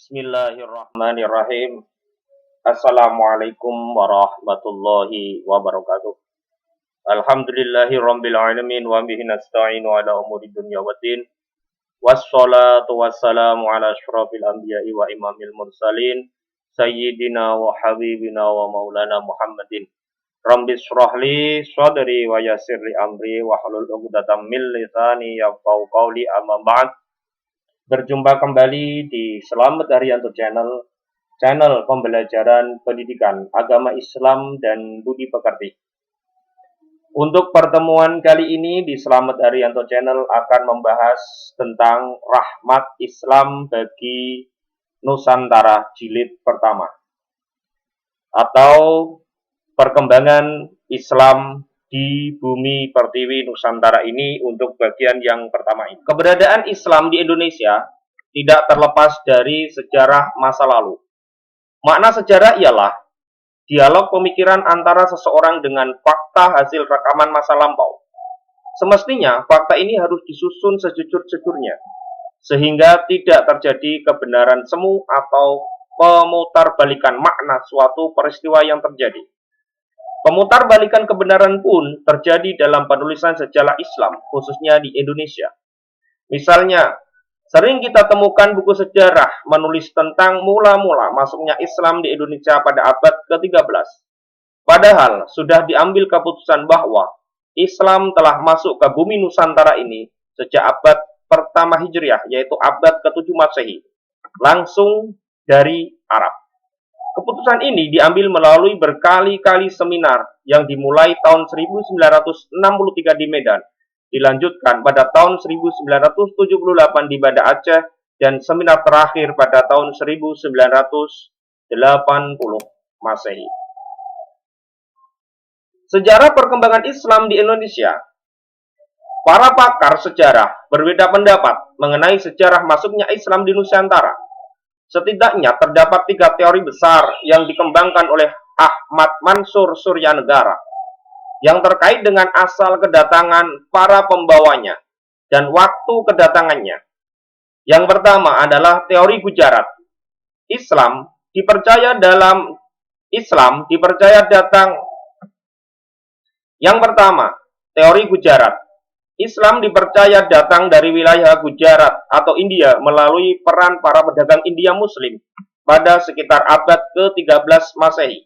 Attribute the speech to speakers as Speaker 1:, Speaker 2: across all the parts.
Speaker 1: Bismillahirrahmanirrahim. Assalamualaikum warahmatullahi wabarakatuh. Alhamdulillahi rabbil alamin wa bihi nasta'inu ala umuri dunya waddin. Wassalatu wassalamu ala asyrafil anbiya'i wa imamil mursalin sayyidina wa habibina wa maulana Muhammadin. Rabbi shrahli sadri wa yassirli amri wa hlul 'uqdatam min lisani yafqahu qawli, amma ba'd. Berjumpa kembali di Selamat Haryanto Channel, channel pembelajaran pendidikan agama Islam dan budi pekerti. Untuk pertemuan kali ini di Selamat Haryanto Channel akan membahas tentang rahmat Islam bagi Nusantara jilid pertama, atau perkembangan Islam di bumi pertiwi Nusantara ini untuk bagian yang pertama ini. Keberadaan Islam di Indonesia tidak terlepas dari sejarah masa lalu. Makna sejarah ialah dialog pemikiran antara seseorang dengan fakta hasil rekaman masa lampau. Semestinya fakta ini harus disusun sejujur-jujurnya, sehingga tidak terjadi kebenaran semu atau pemutarbalikan makna suatu peristiwa yang terjadi. Pemutarbalikan kebenaran pun terjadi dalam penulisan sejarah Islam, khususnya di Indonesia. Misalnya, sering kita temukan buku sejarah menulis tentang mula-mula masuknya Islam di Indonesia pada abad ke-13. Padahal sudah diambil keputusan bahwa Islam telah masuk ke bumi Nusantara ini sejak abad pertama Hijriah, yaitu abad ke-7 Masehi, langsung dari Arab. Keputusan ini diambil melalui berkali-kali seminar yang dimulai tahun 1963 di Medan, dilanjutkan pada tahun 1978 di Banda Aceh, dan seminar terakhir pada tahun 1980 Masehi. Sejarah perkembangan Islam di Indonesia. Para pakar sejarah berbeda pendapat mengenai sejarah masuknya Islam di Nusantara. Setidaknya terdapat 3 teori besar yang dikembangkan oleh Ahmad Mansur Suryanegara yang terkait dengan asal kedatangan para pembawanya dan waktu kedatangannya. Yang pertama adalah teori Gujarat. Yang pertama, teori Gujarat. Islam dipercaya datang dari wilayah Gujarat atau India melalui peran para pedagang India Muslim pada sekitar abad ke-13 Masehi.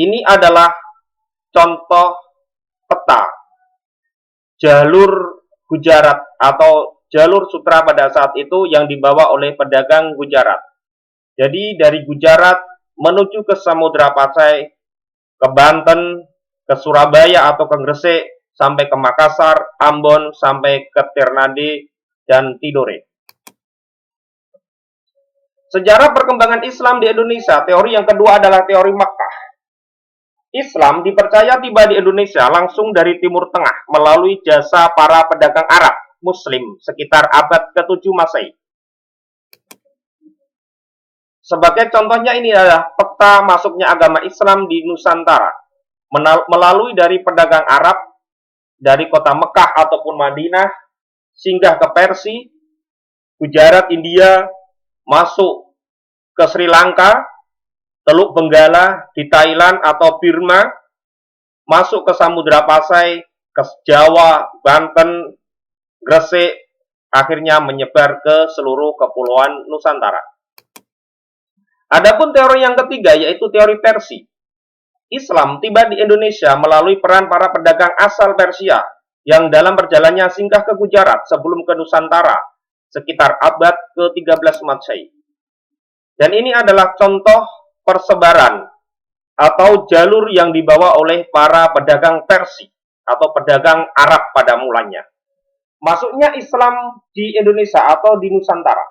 Speaker 1: Ini adalah contoh peta jalur Gujarat atau jalur sutra pada saat itu yang dibawa oleh pedagang Gujarat. Jadi dari Gujarat menuju ke Samudra Pasai, ke Banten, ke Surabaya atau ke Gresik, sampai ke Makassar, Ambon, sampai ke Ternate dan Tidore. Sejarah perkembangan Islam di Indonesia. Teori yang kedua adalah teori Makkah. Islam dipercaya tiba di Indonesia langsung dari Timur Tengah melalui jasa para pedagang Arab Muslim sekitar abad ke-7 Masehi. Sebagai contohnya ini adalah peta masuknya agama Islam di Nusantara melalui dari pedagang Arab dari kota Mekah ataupun Madinah, singgah ke Persia, Gujarat, India, masuk ke Sri Lanka, Teluk Benggala, di Thailand atau Burma, masuk ke Samudra Pasai, ke Jawa, Banten, Gresik, akhirnya menyebar ke seluruh kepulauan Nusantara. Adapun teori yang ketiga yaitu teori Persia. Islam tiba di Indonesia melalui peran para pedagang asal Persia yang dalam perjalanannya singgah ke Gujarat sebelum ke Nusantara sekitar abad ke-13 Masehi. Dan ini adalah contoh persebaran atau jalur yang dibawa oleh para pedagang Persia atau pedagang Arab pada mulanya. Masuknya Islam di Indonesia atau di Nusantara,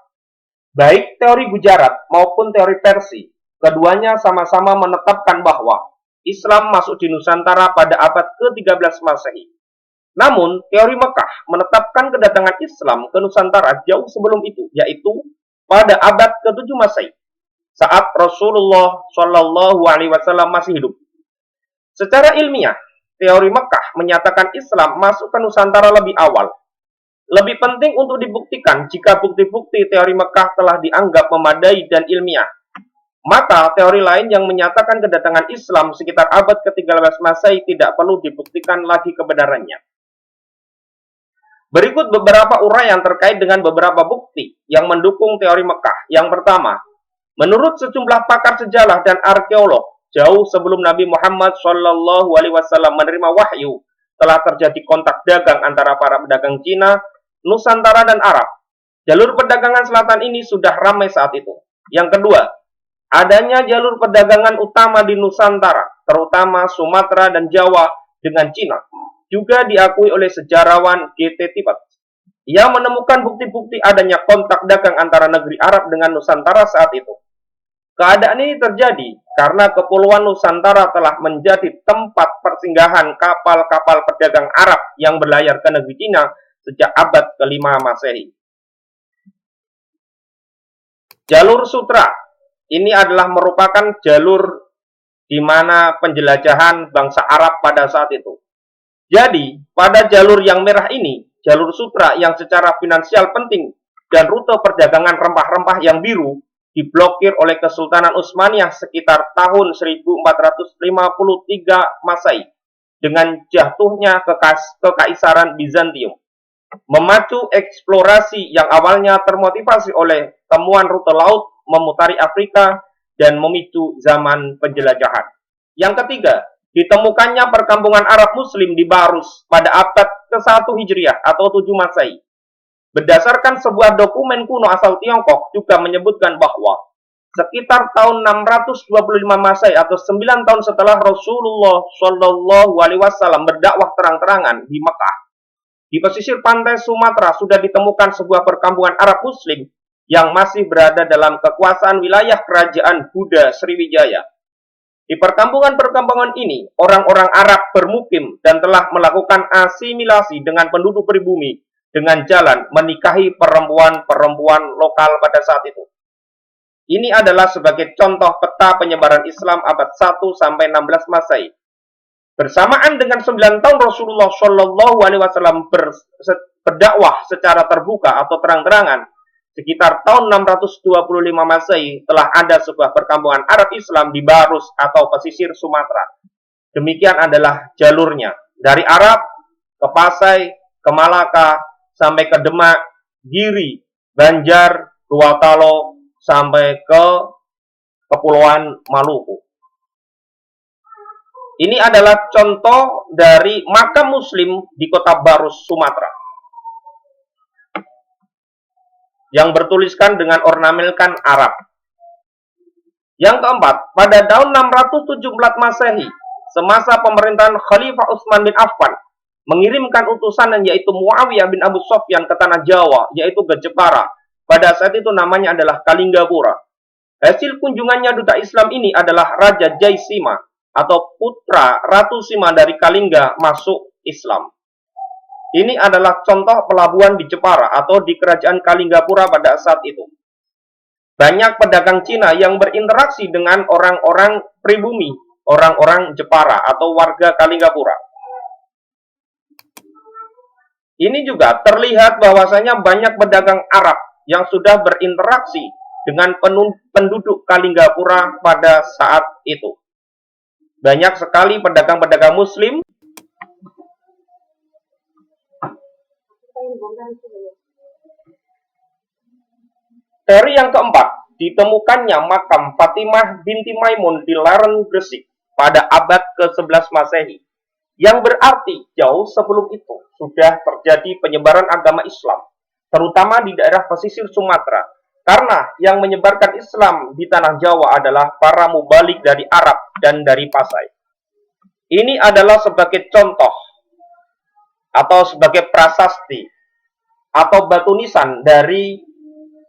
Speaker 1: baik teori Gujarat maupun teori Persia, keduanya sama-sama menetapkan bahwa Islam masuk di Nusantara pada abad ke-13 Masehi. Namun, teori Mekah menetapkan kedatangan Islam ke Nusantara jauh sebelum itu, yaitu pada abad ke-7 Masehi, saat Rasulullah Shallallahu Alaihi Wasallam masih hidup. Secara ilmiah, teori Mekah menyatakan Islam masuk ke Nusantara lebih awal, Lebih penting untuk dibuktikan jika bukti-bukti teori Mekah telah dianggap memadai dan ilmiah. Maka teori lain yang menyatakan kedatangan Islam sekitar abad ke-13 Masehi tidak perlu dibuktikan lagi kebenarannya. Berikut beberapa uraian terkait dengan beberapa bukti yang mendukung teori Mekah. Yang pertama, menurut sejumlah pakar sejarah dan arkeolog, jauh sebelum Nabi Muhammad SAW menerima wahyu, telah terjadi kontak dagang antara para pedagang Cina, Nusantara, dan Arab. Jalur perdagangan selatan ini sudah ramai saat itu. Yang kedua, adanya jalur perdagangan utama di Nusantara, terutama Sumatera dan Jawa dengan Cina, juga diakui oleh sejarawan G.T. Tippett. Ia menemukan bukti-bukti adanya kontak dagang antara negeri Arab dengan Nusantara saat itu. Keadaan ini terjadi karena kepulauan Nusantara telah menjadi tempat persinggahan kapal-kapal pedagang Arab yang berlayar ke negeri Cina sejak abad ke-5 Masehi. Jalur Sutra ini adalah merupakan jalur di mana penjelajahan bangsa Arab pada saat itu. Jadi, pada jalur yang merah ini, jalur Sutra yang secara finansial penting dan rute perdagangan rempah-rempah yang biru diblokir oleh Kesultanan Utsmaniyah sekitar tahun 1453 Masehi dengan jatuhnya kekaisaran Bizantium. Memacu eksplorasi yang awalnya termotivasi oleh temuan rute laut memutari Afrika dan memicu zaman penjelajahan. Yang ketiga, ditemukannya perkampungan Arab Muslim di Barus pada abad ke-1 Hijriah atau 7 Masehi. Berdasarkan sebuah dokumen kuno asal Tiongkok juga menyebutkan bahwa sekitar tahun 625 Masehi atau 9 tahun setelah Rasulullah Shallallahu Alaihi Wasallam berdakwah terang-terangan di Mekah, di pesisir pantai Sumatera sudah ditemukan sebuah perkampungan Arab Muslim yang masih berada dalam kekuasaan wilayah kerajaan Buddha Sriwijaya. Di perkampungan-perkampungan ini, orang-orang Arab bermukim dan telah melakukan asimilasi dengan penduduk pribumi dengan jalan menikahi perempuan-perempuan lokal pada saat itu. Ini adalah sebagai contoh peta penyebaran Islam abad 1 sampai 16 Masehi. Bersamaan dengan 9 tahun Rasulullah Shallallahu Alaihi Wasallam berdakwah secara terbuka atau terang-terangan, sekitar tahun 625 Masehi telah ada sebuah perkampungan Arab Islam di Barus atau pesisir Sumatera. Demikian adalah jalurnya dari Arab ke Pasai, ke Malaka, sampai ke Demak, Giri, Banjar, Gorontalo, sampai ke Kepulauan Maluku. Ini adalah contoh dari makam Muslim di kota Barus, Sumatera, yang bertuliskan dengan ornamelkan Arab. Yang keempat, pada tahun 617 Masehi, semasa pemerintahan Khalifah Utsman bin Affan, mengirimkan utusan yaitu Muawiyah bin Abu Sufyan ke tanah Jawa, yaitu ke Jepara. Pada saat itu namanya adalah Kalinggapura. Hasil kunjungannya duta Islam ini adalah Raja Jaisima atau putra Ratu Sima dari Kalingga masuk Islam. Ini adalah contoh pelabuhan di Jepara atau di kerajaan Kalinggapura pada saat itu. Banyak pedagang Cina yang berinteraksi dengan orang-orang pribumi, orang-orang Jepara atau warga Kalinggapura. Ini juga terlihat bahwasanya banyak pedagang Arab yang sudah berinteraksi dengan penduduk Kalinggapura pada saat itu. Banyak sekali pedagang-pedagang Muslim Teori yang keempat, ditemukannya makam Fatimah binti Maimun di Laren, Gresik pada abad ke-11 Masehi, yang berarti jauh sebelum itu sudah terjadi penyebaran agama Islam, terutama di daerah pesisir Sumatera, karena yang menyebarkan Islam di tanah Jawa adalah para mubalik dari Arab dan dari Pasai. Ini adalah sebagai contoh atau sebagai prasasti atau batu nisan dari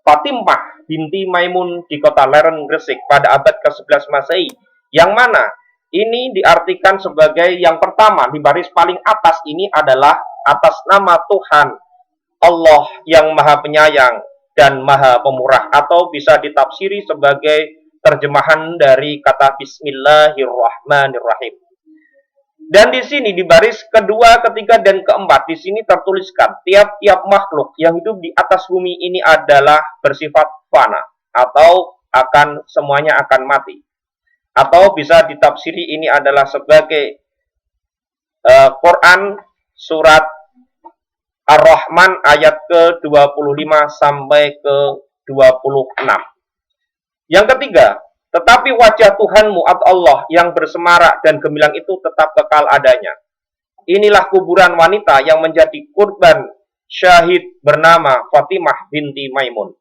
Speaker 1: Fatimah binti Maimun di kota Leren, Gresik pada abad ke-11 Masehi, yang mana ini diartikan sebagai yang pertama di baris paling atas ini adalah atas nama Tuhan Allah yang Maha Penyayang dan Maha Pemurah, atau bisa ditafsiri sebagai terjemahan dari kata Bismillahirrahmanirrahim. Dan di sini di baris kedua, ketiga, dan keempat, di sini tertuliskan tiap-tiap makhluk yang hidup di atas bumi ini adalah bersifat fana atau semuanya akan mati. Atau bisa ditafsiri ini adalah sebagai Quran surat Ar-Rahman ayat ke-25 sampai ke-26. Yang ketiga, tetapi wajah Tuhanmu atau Allah yang bersemarak dan gemilang itu tetap kekal adanya. Inilah kuburan wanita yang menjadi kurban syahid bernama Fatimah binti Maimun,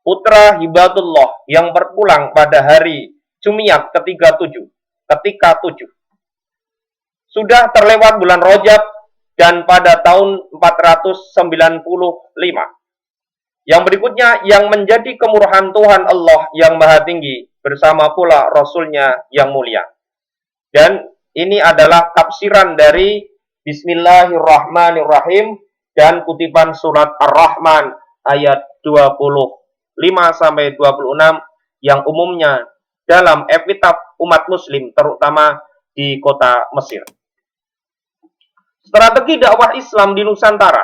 Speaker 1: putra Hibatullah yang berpulang pada hari Jumiat ketika 7. Sudah terlewat bulan Rajab dan pada tahun 495. Yang berikutnya yang menjadi kemurahan Tuhan Allah yang Maha Tinggi bersama pula Rasulnya yang mulia. Dan ini adalah tafsiran dari Bismillahirrahmanirrahim dan kutipan surat Ar-Rahman ayat 25 sampai 26 yang umumnya dalam epitaf umat muslim terutama di kota Mesir. Strategi dakwah Islam di Nusantara.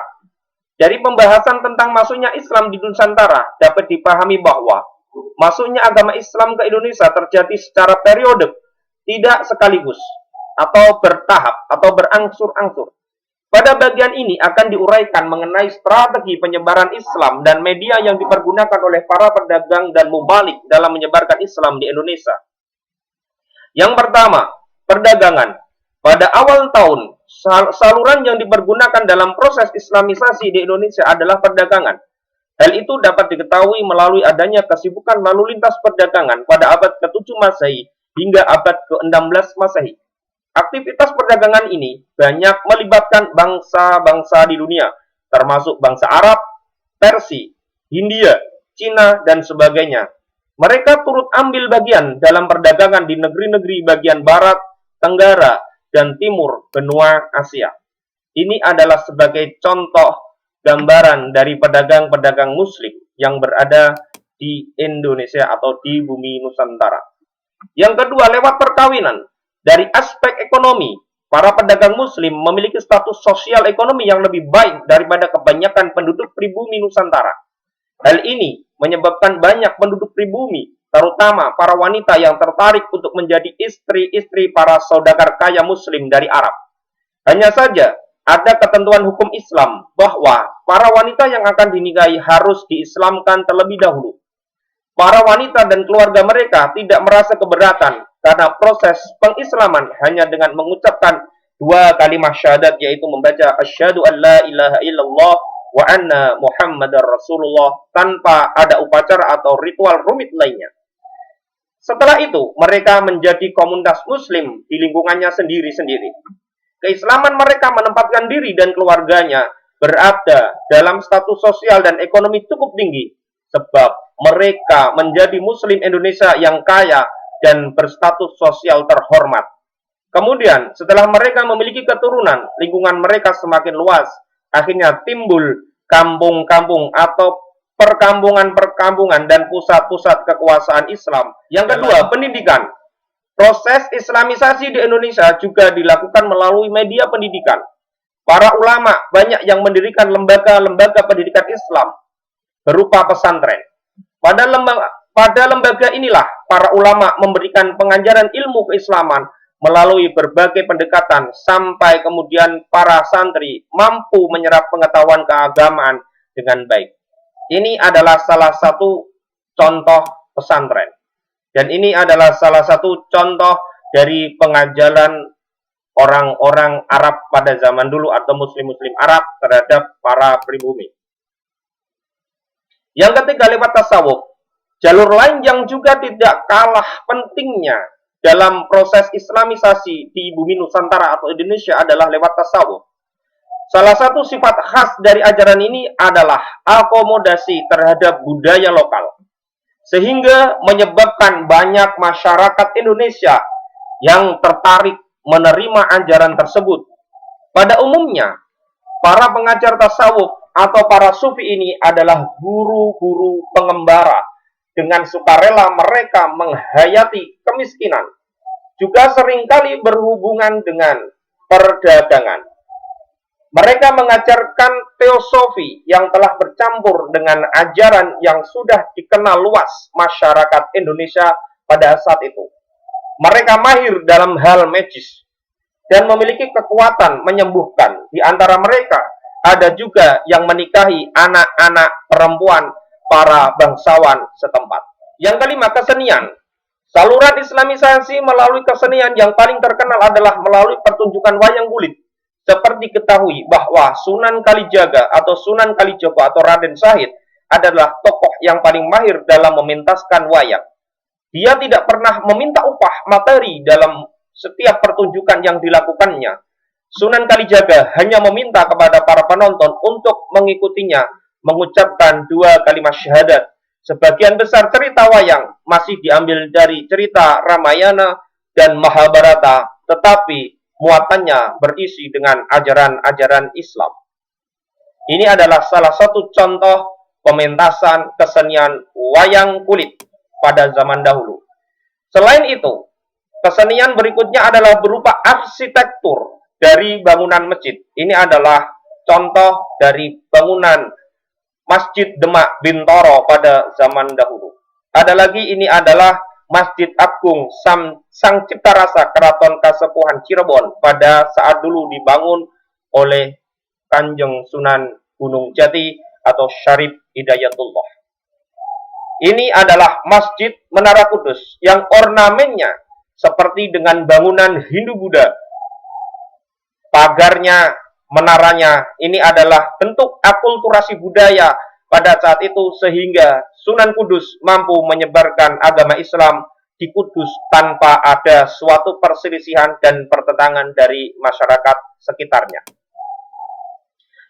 Speaker 1: Dari pembahasan tentang masuknya Islam di Nusantara dapat dipahami bahwa masuknya agama Islam ke Indonesia terjadi secara periodik, tidak sekaligus, atau bertahap, atau berangsur-angsur. Pada bagian ini akan diuraikan mengenai strategi penyebaran Islam dan media yang dipergunakan oleh para pedagang dan mubalik dalam menyebarkan Islam di Indonesia. Yang pertama, perdagangan. Pada awal tahun, saluran yang dipergunakan dalam proses Islamisasi di Indonesia adalah perdagangan. Hal itu dapat diketahui melalui adanya kesibukan lalu lintas perdagangan pada abad ke-7 Masehi hingga abad ke-16 Masehi. Aktivitas perdagangan ini banyak melibatkan bangsa-bangsa di dunia, termasuk bangsa Arab, Persia, Hindia, Cina, dan sebagainya. Mereka turut ambil bagian dalam perdagangan di negeri-negeri bagian barat, tenggara, dan timur benua Asia. Ini adalah sebagai contoh gambaran dari pedagang-pedagang muslim yang berada di Indonesia atau di bumi Nusantara. Yang kedua, lewat perkawinan. Dari aspek ekonomi, para pedagang muslim memiliki status sosial ekonomi yang lebih baik daripada kebanyakan penduduk pribumi Nusantara. Hal ini menyebabkan banyak penduduk pribumi, terutama para wanita yang tertarik untuk menjadi istri-istri para saudagar kaya muslim dari Arab. Hanya saja, ada ketentuan hukum Islam bahwa para wanita yang akan dinikahi harus diislamkan terlebih dahulu. Para wanita dan keluarga mereka tidak merasa keberatan karena proses pengislaman hanya dengan mengucapkan dua kalimat syahadat, yaitu membaca asyhadu an la ilaha illallah wa anna Muhammadar Rasulullah tanpa ada upacara atau ritual rumit lainnya. Setelah itu, mereka menjadi komunitas muslim di lingkungannya sendiri-sendiri. Keislaman mereka menempatkan diri dan keluarganya berada dalam status sosial dan ekonomi cukup tinggi, sebab mereka menjadi muslim Indonesia yang kaya dan berstatus sosial terhormat. Kemudian, setelah mereka memiliki keturunan, lingkungan mereka semakin luas. Akhirnya timbul kampung-kampung atau perkampungan-perkampungan dan pusat-pusat kekuasaan Islam. Yang kedua, pendidikan. Proses Islamisasi di Indonesia juga dilakukan melalui media pendidikan. Para ulama banyak yang mendirikan lembaga-lembaga pendidikan Islam berupa pesantren. Pada lembaga inilah para ulama memberikan pengajaran ilmu keislaman melalui berbagai pendekatan sampai kemudian para santri mampu menyerap pengetahuan keagamaan dengan baik. Ini adalah salah satu contoh pesantren. Dan ini adalah salah satu contoh dari pengajaran orang-orang Arab pada zaman dulu atau muslim-muslim Arab terhadap para pribumi. Yang ketiga, lewat tasawuf. Jalur lain yang juga tidak kalah pentingnya dalam proses Islamisasi di bumi Nusantara atau Indonesia adalah lewat tasawuf. Salah satu sifat khas dari ajaran ini adalah akomodasi terhadap budaya lokal, sehingga menyebabkan banyak masyarakat Indonesia yang tertarik menerima ajaran tersebut. Pada umumnya, para pengajar tasawuf atau para sufi ini adalah guru-guru pengembara. Dengan sukarela mereka menghayati kemiskinan. Juga seringkali berhubungan dengan perdagangan. Mereka mengajarkan teosofi yang telah bercampur dengan ajaran yang sudah dikenal luas masyarakat Indonesia pada saat itu. Mereka mahir dalam hal magis dan memiliki kekuatan menyembuhkan. Di antara mereka ada juga yang menikahi anak-anak perempuan para bangsawan setempat. Yang kelima, kesenian. Saluran islamisasi melalui kesenian yang paling terkenal adalah melalui pertunjukan wayang kulit. Seperti diketahui bahwa Sunan Kalijaga atau Sunan Kalijogo atau Raden Syahid adalah tokoh yang paling mahir dalam mementaskan wayang. Dia tidak pernah meminta upah materi dalam setiap pertunjukan yang dilakukannya. Sunan Kalijaga hanya meminta kepada para penonton untuk mengikutinya mengucapkan 2 kalimat syahadat. Sebagian besar cerita wayang masih diambil dari cerita Ramayana dan Mahabharata, tetapi muatannya berisi dengan ajaran-ajaran Islam. Ini adalah salah satu contoh pementasan kesenian wayang kulit pada zaman dahulu. Selain itu, kesenian berikutnya adalah berupa arsitektur dari bangunan masjid. Ini adalah contoh dari bangunan Masjid Demak Bintoro pada zaman dahulu. Ada lagi, ini adalah Masjid Agung Sang Cipta Rasa Keraton Kasepuhan Cirebon pada saat dulu dibangun oleh Kanjeng Sunan Gunung Jati atau Syarif Hidayatullah. Ini adalah Masjid Menara Kudus yang ornamennya seperti dengan bangunan Hindu-Buddha. Pagarnya, menaranya, ini adalah bentuk akulturasi budaya pada saat itu sehingga Sunan Kudus mampu menyebarkan agama Islam di Kudus tanpa ada suatu perselisihan dan pertentangan dari masyarakat sekitarnya.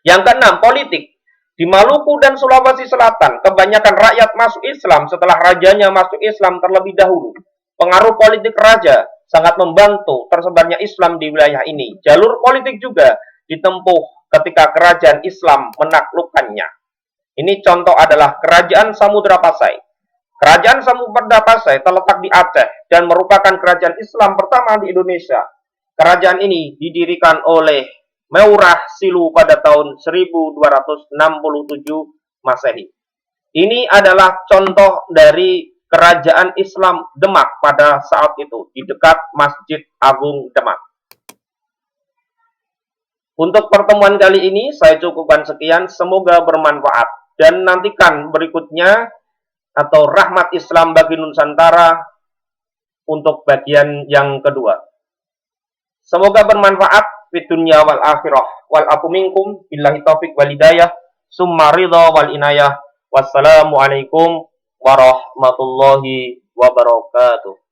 Speaker 1: Yang keenam, politik. Di Maluku dan Sulawesi Selatan, kebanyakan rakyat masuk Islam setelah rajanya masuk Islam terlebih dahulu. Pengaruh politik raja sangat membantu tersebarnya Islam di wilayah ini. Jalur politik juga ditempuh ketika kerajaan Islam menaklukkannya. Ini contoh adalah Kerajaan Samudra Pasai. Kerajaan Samudra Pasai terletak di Aceh dan merupakan kerajaan Islam pertama di Indonesia. Kerajaan ini didirikan oleh Meurah Silu pada tahun 1267 Masehi. Ini adalah contoh dari kerajaan Islam Demak pada saat itu di dekat Masjid Agung Demak. Untuk pertemuan kali ini saya cukupkan sekian, semoga bermanfaat dan nantikan berikutnya atau rahmat Islam bagi Nusantara untuk bagian yang kedua. Semoga bermanfaat fi dunya wal akhirah wal afu minkum billahi taufik wal hidayah summa ridha wal inayah. Wassalamu alaikum warahmatullahi wabarakatuh.